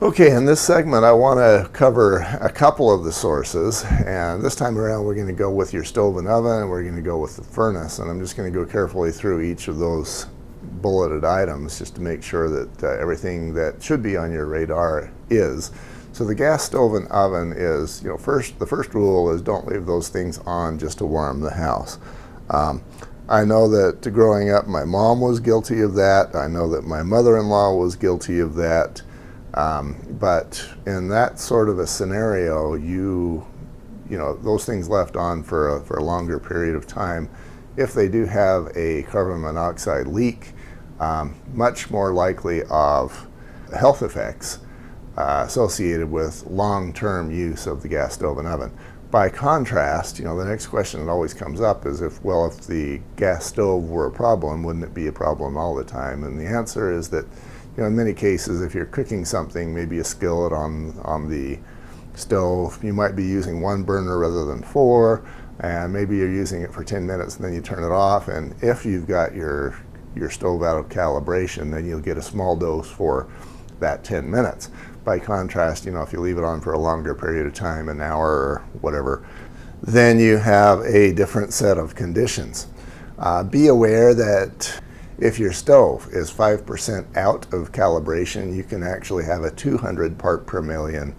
Okay, in this segment I want to cover a couple of the sources, and this time around we're going to go with your stove and oven, and we're going to go with the furnace, and I'm just going to go carefully through each of those bulleted items just to make sure that everything that should be on your radar is. So the gas stove and oven is, the first rule is don't leave those things on just to warm the house. I know that growing up my mom was guilty of that. I know that my mother-in-law was guilty of that. But in that sort of a scenario, those things left on for a longer period of time, if they do have a carbon monoxide leak, much more likely of health effects associated with long-term use of the gas stove and oven. By contrast, the next question that always comes up is if the gas stove were a problem, wouldn't it be a problem all the time? And the answer is that in many cases, if you're cooking something, maybe a skillet on the stove, you might be using one burner rather than four, and maybe you're using it for 10 minutes and then you turn it off, and if you've got your stove out of calibration, then you'll get a small dose for that 10 minutes. By contrast, if you leave it on for a longer period of time, an hour or whatever, then you have a different set of conditions. Be aware that if your stove is 5% out of calibration, you can actually have a 200 part per million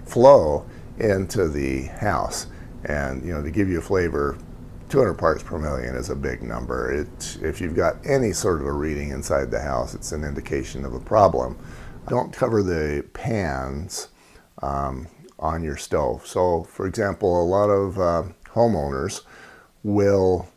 flow into the house. And to give you a flavor, 200 parts per million is a big number. If you've got any sort of a reading inside the house, it's an indication of a problem. Don't cover the pans on your stove. So, for example, a lot of homeowners will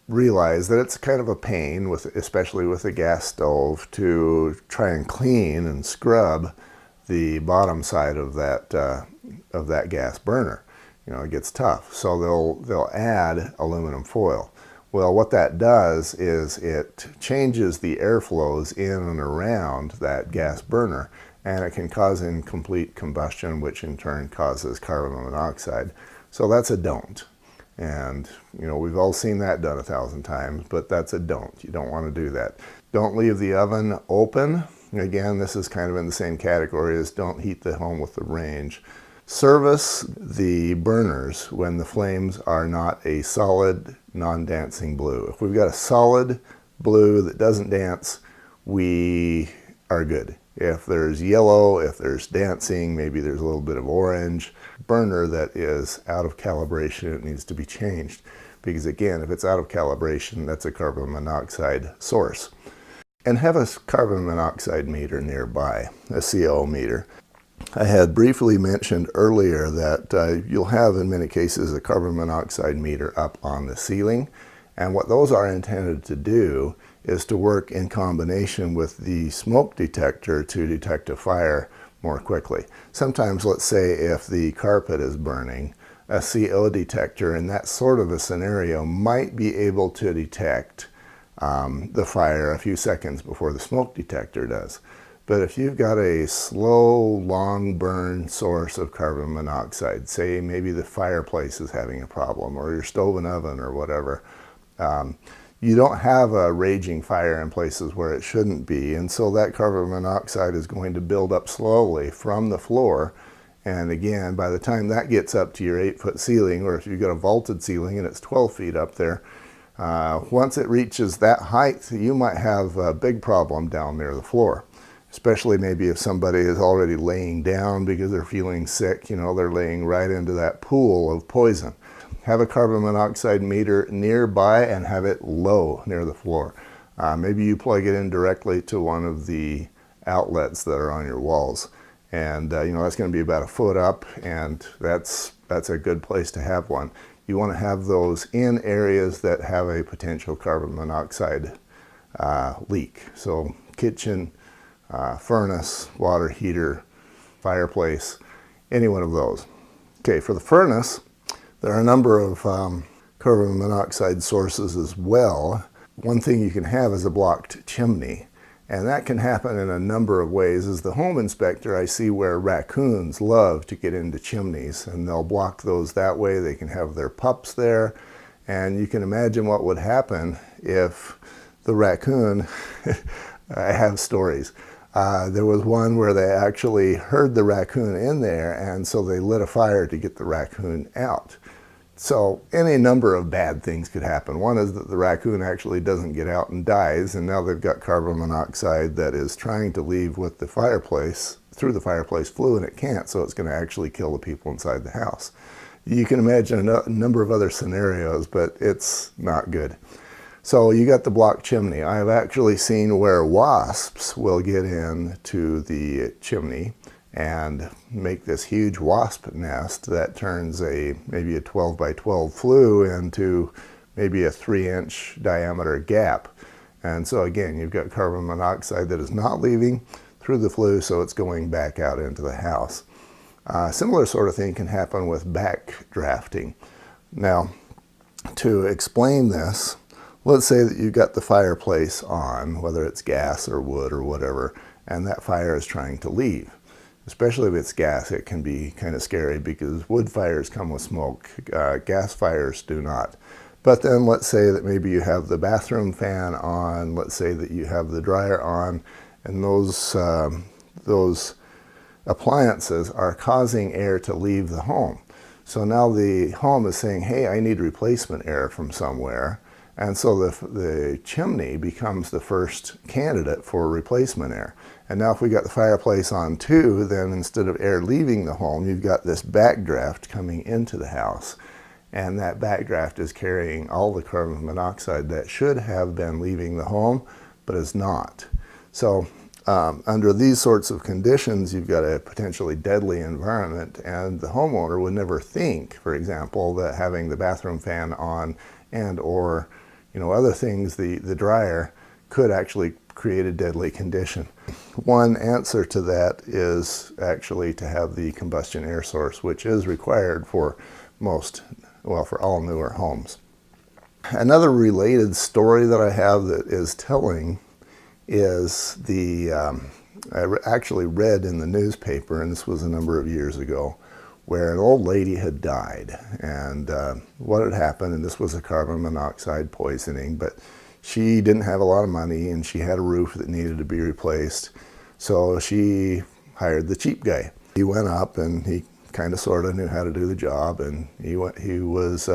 realize that it's kind of a pain, especially with a gas stove, to try and clean and scrub the bottom side of that gas burner. It gets tough. So they'll add aluminum foil. Well, what that does is it changes the airflows in and around that gas burner, and it can cause incomplete combustion, which in turn causes carbon monoxide. So that's a don't. And we've all seen that done 1,000 times, but that's a don't. You don't want to do that. Don't leave the oven open. Again, this is kind of in the same category as don't heat the home with the range. Service the burners when the flames are not a solid, non-dancing blue. If we've got a solid blue that doesn't dance, we are good. If there's yellow, if there's dancing, maybe there's a little bit of orange, burner that is out of calibration, it needs to be changed. Because again, if it's out of calibration, that's a carbon monoxide source. And have a carbon monoxide meter nearby, a CO meter. I had briefly mentioned earlier that you'll have in many cases a carbon monoxide meter up on the ceiling, and what those are intended to do is to work in combination with the smoke detector to detect a fire more quickly. Sometimes, let's say if the carpet is burning, a CO detector in that sort of a scenario might be able to detect the fire a few seconds before the smoke detector does. But if you've got a slow, long burn source of carbon monoxide, say maybe the fireplace is having a problem, or your stove and oven or whatever, you don't have a raging fire in places where it shouldn't be, and so that carbon monoxide is going to build up slowly from the floor. And again, by the time that gets up to your 8-foot ceiling, or if you've got a vaulted ceiling and it's 12 feet up there, once it reaches that height, you might have a big problem down near the floor. Especially maybe if somebody is already laying down because they're feeling sick, they're laying right into that pool of poison. Have a carbon monoxide meter nearby and have it low near the floor. Maybe you plug it in directly to one of the outlets that are on your walls. And that's going to be about 1 foot up, and that's a good place to have one. You want to have those in areas that have a potential carbon monoxide leak. So kitchen, furnace, water heater, fireplace, any one of those. Okay, for the furnace, there are a number of carbon monoxide sources as well. One thing you can have is a blocked chimney, and that can happen in a number of ways. As the home inspector, I see where raccoons love to get into chimneys, and they'll block those that way. They can have their pups there, and you can imagine what would happen if the raccoon, I have stories. There was one where they actually heard the raccoon in there, and so they lit a fire to get the raccoon out. So any number of bad things could happen. One is that the raccoon actually doesn't get out and dies, and now they've got carbon monoxide that is trying to leave with the fireplace, through the fireplace flue, and it can't, so it's going to actually kill the people inside the house. You can imagine a number of other scenarios, but it's not good. So you got the blocked chimney. I've actually seen where wasps will get into the chimney and make this huge wasp nest that turns maybe a 12 by 12 flue into maybe a 3-inch diameter gap. And so again, you've got carbon monoxide that is not leaving through the flue, so it's going back out into the house. Similar sort of thing can happen with backdrafting. Now, to explain this, let's say that you've got the fireplace on, whether it's gas or wood or whatever, and that fire is trying to leave. Especially if it's gas, it can be kind of scary because wood fires come with smoke, gas fires do not. But then let's say that maybe you have the bathroom fan on, let's say that you have the dryer on, and those appliances are causing air to leave the home. So now the home is saying, hey, I need replacement air from somewhere. And so the chimney becomes the first candidate for replacement air. And now if we got the fireplace on too, then instead of air leaving the home, you've got this backdraft coming into the house. And that backdraft is carrying all the carbon monoxide that should have been leaving the home, but is not. So under these sorts of conditions, you've got a potentially deadly environment, and the homeowner would never think, for example, that having the bathroom fan on and or other things, the dryer, could actually create a deadly condition. One answer to that is actually to have the combustion air source, which is required for for all newer homes. Another related story that I have that is telling is I actually read in the newspaper, and this was a number of years ago, where an old lady had died. And what had happened, and this was a carbon monoxide poisoning, but she didn't have a lot of money and she had a roof that needed to be replaced. So she hired the cheap guy. He went up and he kind of sort of knew how to do the job, and he was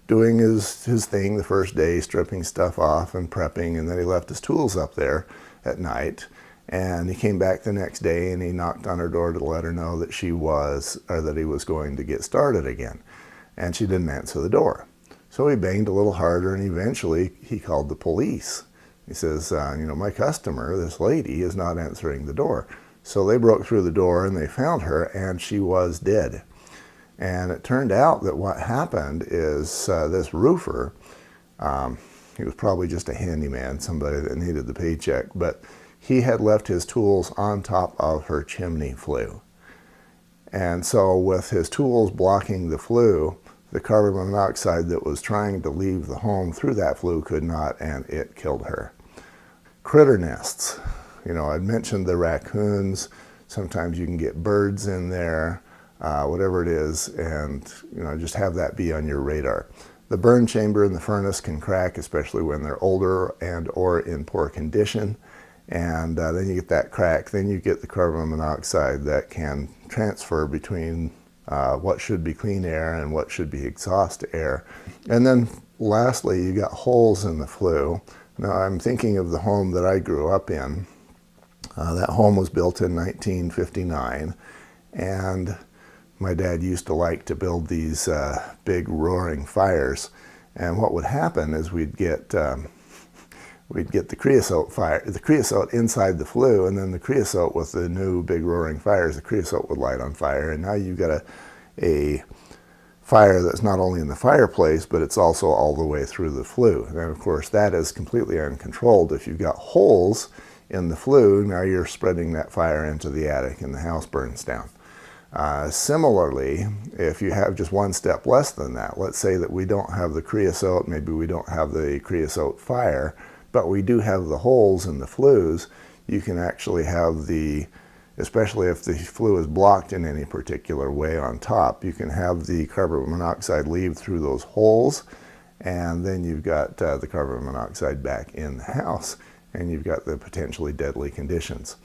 doing his thing the first day, stripping stuff off and prepping, and then he left his tools up there at night. And he came back the next day and he knocked on her door to let her know that he was going to get started again. And she didn't answer the door. So he banged a little harder, and eventually he called the police. He says, my customer, this lady, is not answering the door. So they broke through the door and they found her, and she was dead. And it turned out that what happened is this roofer, he was probably just a handyman, somebody that needed the paycheck, but he had left his tools on top of her chimney flue. And so with his tools blocking the flue, the carbon monoxide that was trying to leave the home through that flue could not, and it killed her. Critter nests. I'd mentioned the raccoons. Sometimes you can get birds in there, whatever it is, and just have that be on your radar. The burn chamber in the furnace can crack, especially when they're older and or in poor condition. And then you get that crack, then you get the carbon monoxide that can transfer between what should be clean air and what should be exhaust air. And then lastly, you got holes in the flue. Now I'm thinking of the home that I grew up in. That home was built in 1959, and my dad used to like to build these big roaring fires. And what would happen is we'd get the creosote inside the flue, and then the creosote with the new big roaring fires, the creosote would light on fire, and now you've got a fire that's not only in the fireplace, but it's also all the way through the flue. And of course, that is completely uncontrolled. If you've got holes in the flue, now you're spreading that fire into the attic and the house burns down. Similarly, if you have just one step less than that, let's say that we don't have the creosote, maybe we don't have the creosote fire, but we do have the holes in the flues, you can actually have especially if the flue is blocked in any particular way on top, you can have the carbon monoxide leave through those holes, and then you've got the carbon monoxide back in the house. and you've got the potentially deadly conditions.